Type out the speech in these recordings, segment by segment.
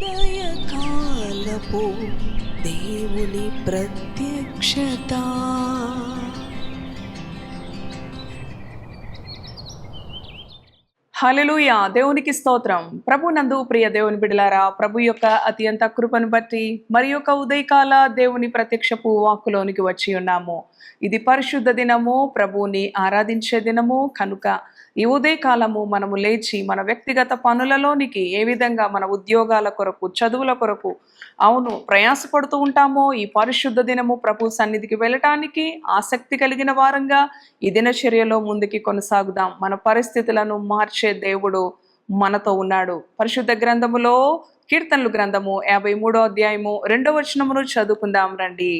ఉదయకాలపు దేవుని ప్రత్యక్షత. హల్లెలూయా. దేవునికి స్తోత్రం. ప్రభు నందు ప్రియ దేవుని బిడ్డలారా, ప్రభు యొక్క అత్యంత కృపను బట్టి మరి యొక్క ఉదయకాల దేవుని ప్రత్యక్షపు వాక్కులోనికి వచ్చి ఉన్నాము. ఇది పరిశుద్ధ దినము, ప్రభువుని ఆరాధించే దినము కనుక ఈ ఉదయకాలము మనము లేచి మన వ్యక్తిగత పనులలోనికి ఏ విధంగా మన ఉద్యోగాల కొరకు, చదువుల కొరకు ప్రయాసపడుతూ ఉంటామో, ఈ పరిశుద్ధ దినము ప్రభు సన్నిధికి వెళ్ళటానికి ఆసక్తి కలిగిన వారంగా ఈ దినచర్యలో ముందుకి కొనసాగుదాం. మన పరిస్థితులను మార్చే దేవుడు మనతో ఉన్నాడు. పరిశుద్ధ గ్రంథములో కీర్తనలు గ్రంథము 53వ అధ్యాయము 2వ వచనమును చదువుకుందాం రండి.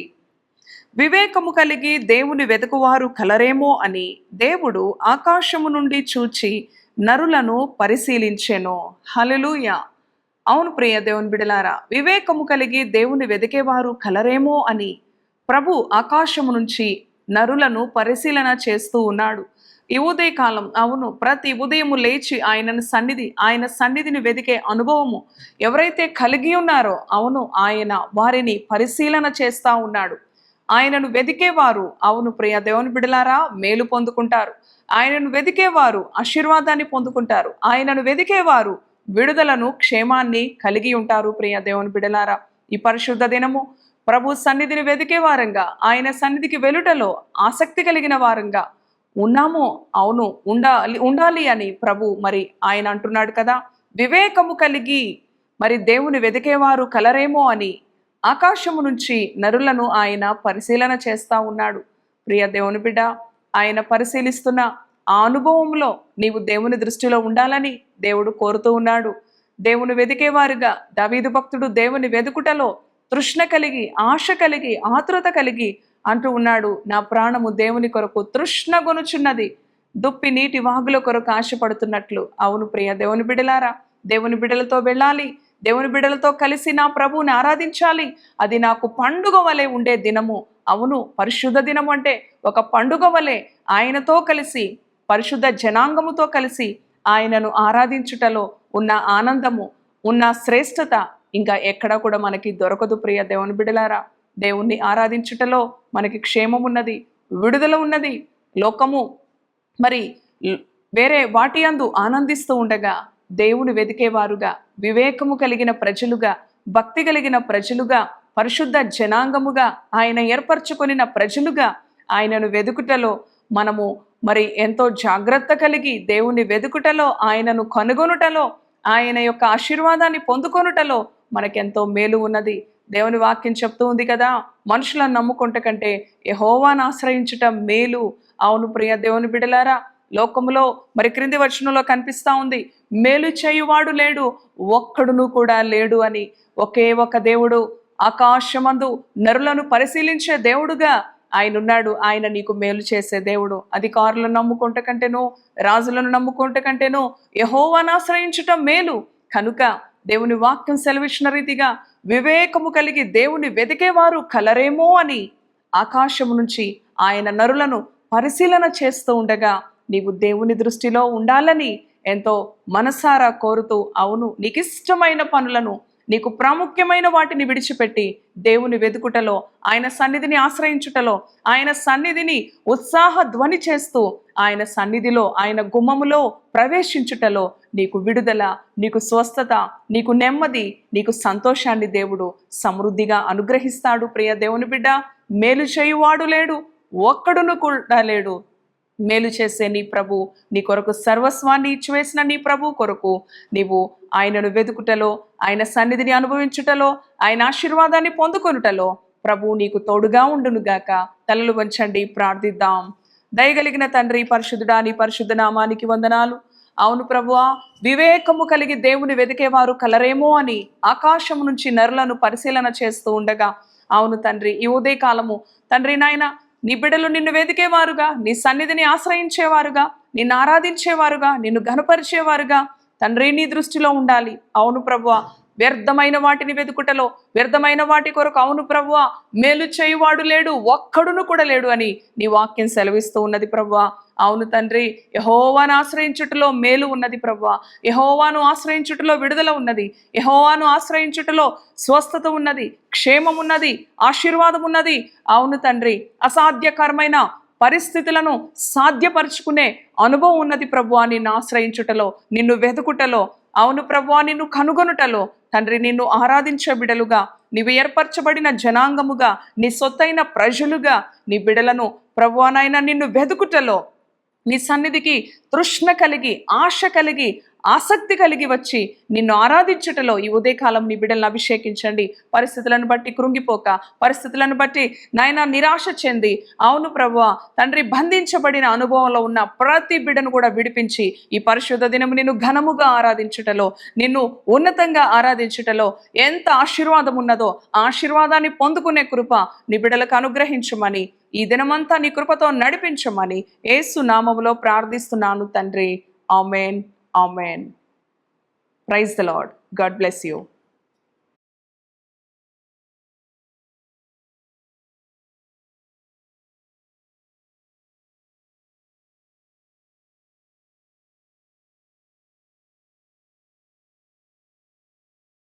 వివేకము కలిగి దేవుని వెతుకువారు కలరేమో అని దేవుడు ఆకాశము నుండి చూచి నరులను పరిశీలించెను. హల్లెలూయా. అవును ప్రియ దేవుని బిడలారా, వివేకము కలిగి దేవుని వెతికేవారు కలరేమో అని ప్రభు ఆకాశము నుంచి నరులను పరిశీలన చేస్తూ ఉన్నాడు. ఈ ఉదయకాలం ప్రతి ఉదయము లేచి ఆయన సన్నిధిని వెతికే అనుభవము ఎవరైతే కలిగి ఉన్నారో ఆయన వారిని పరిశీలన చేస్తూ ఉన్నాడు. ఆయనను వెతికేవారు ప్రియ దేవుని బిడలారా మేలు పొందుకుంటారు. ఆయనను వెతికేవారు ఆశీర్వాదాన్ని పొందుకుంటారు. ఆయనను వెతికేవారు విడుదలను, క్షేమాన్ని కలిగి ఉంటారు. ప్రియ దేవుని బిడలారా, ఈ పరిశుద్ధ దినము ప్రభు సన్నిధిని వెతికే వారంగా, ఆయన సన్నిధికి వెలుటలో ఆసక్తి కలిగిన వారంగా ఉన్నాము. ఉండాలి అని ప్రభు మరి ఆయన అంటున్నాడు కదా. వివేకము కలిగి మరి దేవుని వెతికేవారు కలరేమో అని ఆకాశము నుంచి నరులను ఆయన పరిశీలన చేస్తా ఉన్నాడు. ప్రియ దేవుని బిడ్డ, ఆయన పరిశీలిస్తున్న ఆ అనుభవంలో నీవు దేవుని దృష్టిలో ఉండాలని దేవుడు కోరుతూ ఉన్నాడు. దేవుని వెతికేవారుగా దావీదు భక్తుడు దేవుని వెతుకుటలో తృష్ణ కలిగి, ఆశ కలిగి, ఆతురత కలిగి అంటూ ఉన్నాడు, నా ప్రాణము దేవుని కొరకు తృష్ణ గొనుచున్నది, దుప్పి నీటి వాగుల కొరకు ఆశపడుతున్నట్లు. అవును ప్రియ దేవుని బిడ్డలారా, దేవుని బిడ్డలతో వెళ్ళాలి, దేవుని బిడ్డలతో కలిసి నా ప్రభువుని ఆరాధించాలి. అది నాకు పండుగ వలె ఉండే దినము. పరిశుద్ధ దినము అంటే ఒక పండుగ వలె ఆయనతో కలిసి, పరిశుద్ధ జనాంగముతో కలిసి ఆయనను ఆరాధించుటలో ఉన్న ఆనందము, ఉన్న శ్రేష్టత ఇంకా ఎక్కడ కూడా మనకి దొరకదు. ప్రియ దేవుని బిడ్డలారా, దేవుణ్ణి ఆరాధించుటలో మనకి క్షేమం ఉన్నది, విడుదల ఉన్నది. లోకము మరి వేరే వాటి యందు ఆనందిస్తూ ఉండగా దేవుని వెతికేవారుగా, వివేకము కలిగిన ప్రజలుగా, భక్తి కలిగిన ప్రజలుగా, పరిశుద్ధ జనాంగముగా, ఆయన ఏర్పరచుకొనిన ప్రజలుగా ఆయనను వెతుకుటలో మనము మరి ఎంతో జాగ్రత్త కలిగి దేవుని వెతుకుటలో, ఆయనను కనుగొనుటలో, ఆయన యొక్క ఆశీర్వాదాన్ని పొందుకొనుటలో మనకెంతో మేలు ఉన్నది. దేవుని వాక్యం చెప్తూ ఉంది కదా, మనుషులను నమ్ముకుంట కంటే యెహోవాను ఆశ్రయించటం మేలు. అవును ప్రియ దేవుని బిడలారా, లోకములో మరి క్రింది వచనంలో కనిపిస్తా ఉంది, మేలు చేయువాడు లేడు, ఒక్కడును కూడా లేడు అని. ఒకే ఒక దేవుడు ఆకాశమందు నరులను పరిశీలించే దేవుడుగా ఆయన ఉన్నాడు. ఆయన నీకు మేలు చేసే దేవుడు. అధికారులను నమ్ముకుంట కంటేనో, రాజులను నమ్ముకుంట కంటేనో యెహోవాను ఆశ్రయించటం మేలు. కనుక దేవుని వాక్యం సెలవిచ్చిన రీతిగా వివేకము కలిగి దేవుని వెతికేవారు కలరేమో అని ఆకాశము నుంచి ఆయన నరులను పరిశీలన చేస్తూ ఉండగా నీవు దేవుని దృష్టిలో ఉండాలని ఎంతో మనసారా కోరుతూ, నీకు ఇష్టమైన పనులను, నీకు ప్రాముఖ్యమైన వాటిని విడిచిపెట్టి దేవుని వెతుకుటలో, ఆయన సన్నిధిని ఆశ్రయించుటలో, ఆయన సన్నిధిని ఉత్సాహ ధ్వని చేస్తూ ఆయన సన్నిధిలో, ఆయన గుమ్మములో ప్రవేశించుటలో నీకు విడుదల, నీకు స్వస్థత, నీకు నెమ్మది, నీకు సంతోషాన్ని దేవుడు సమృద్ధిగా అనుగ్రహిస్తాడు. ప్రియ దేవుని బిడ్డ, మేలు చేయువాడు లేడు, ఒక్కడును కూడా లేడు. మేలు చేసే నీ ప్రభు నీ కొరకు సర్వస్వాన్ని ఇచ్చివేసిన నీ ప్రభు కొరకు నీవు ఆయనను వెతుకుటలో, ఆయన సన్నిధిని అనుభవించుటలో, ఆయన ఆశీర్వాదాన్ని పొందుకొనుటలో ప్రభు నీకు తోడుగా ఉండునుగాక. తలలు వంచండి, ప్రార్థిద్దాం. దయగలిగిన తండ్రి, పరిశుద్ధుడా, నీ పరిశుద్ధ నామానికి వందనాలు. అవును ప్రభువా, వివేకము కలిగి దేవుని వెతికేవారు కలరేమో అని ఆకాశము నుంచి నరులను పరిశీలన చేస్తూ ఉండగా, అవును తండ్రి, ఈ ఉదయకాలము తండ్రి నాయన నీ బిడ్డలు నిన్ను వెతికేవారుగా, నీ సన్నిధిని ఆశ్రయించేవారుగా, నిన్ను ఆరాధించేవారుగా, నిన్ను ఘనపరిచేవారుగా తండ్రి నీ దృష్టిలో ఉండాలి. అవును ప్రభువా, వ్యర్థమైన వాటిని వెతుకుటలో, వ్యర్థమైన వాటి కొరకు అవును ప్రభువా మేలు చేయువాడు లేడు, ఒక్కడును కూడా లేడు అని నీ వాక్యం సెలవిస్తూ ఉన్నది ప్రభువా. అవును తండ్రి, యెహోవాను ఆశ్రయించుటలో మేలు ఉన్నది ప్రభువా. యెహోవాను ఆశ్రయించుటలో విడుదల ఉన్నది. యెహోవాను ఆశ్రయించుటలో స్వస్థత ఉన్నది, క్షేమం ఉన్నది, ఆశీర్వాదం ఉన్నది. అవును తండ్రి, అసాధ్యకరమైన పరిస్థితులను సాధ్యపరుచుకునే అనుభవం ఉన్నది ప్రభువా. నిన్ను ఆశ్రయించుటలో, నిన్ను వెతుకుటలో, అవును ప్రభువా, నిన్ను కనుగొనుటలో తండ్రి, నిన్ను ఆరాధించే బిడలుగా, నీవు ఏర్పరచబడిన జనాంగముగా, నీ సొత్తైన ప్రజలుగా నీ బిడలను ప్రభువానైనా నిన్ను వెతుకుటలో, నీ సన్నిధికి తృష్ణ కలిగి, ఆశ కలిగి, ఆసక్తి కలిగి వచ్చి నిన్ను ఆరాధించుటలో ఈ ఉదయకాలం నీ బిడ్డలను అభిషేకించండి. పరిస్థితులను బట్టి కృంగిపోక, పరిస్థితులను బట్టి నాయన నిరాశ చెంది, అవును ప్రభువా తండ్రి, బంధించబడిన అనుభవంలో ఉన్న ప్రతి బిడ్డను కూడా విడిపించి ఈ పరిశుద్ధ దినము నిన్ను ఘనముగా ఆరాధించుటలో, నిన్ను ఉన్నతంగా ఆరాధించుటలో ఎంత ఆశీర్వాదం ఉన్నదో ఆ ఆశీర్వాదాన్ని పొందుకునే కృప నీ బిడ్డలకు అనుగ్రహించమని, ఈ దినమంతా నీ కృపతో నడిపించమని యేసు నామములో ప్రార్థిస్తున్నాను తండ్రి. Amen. Amen. Praise the Lord. God bless you.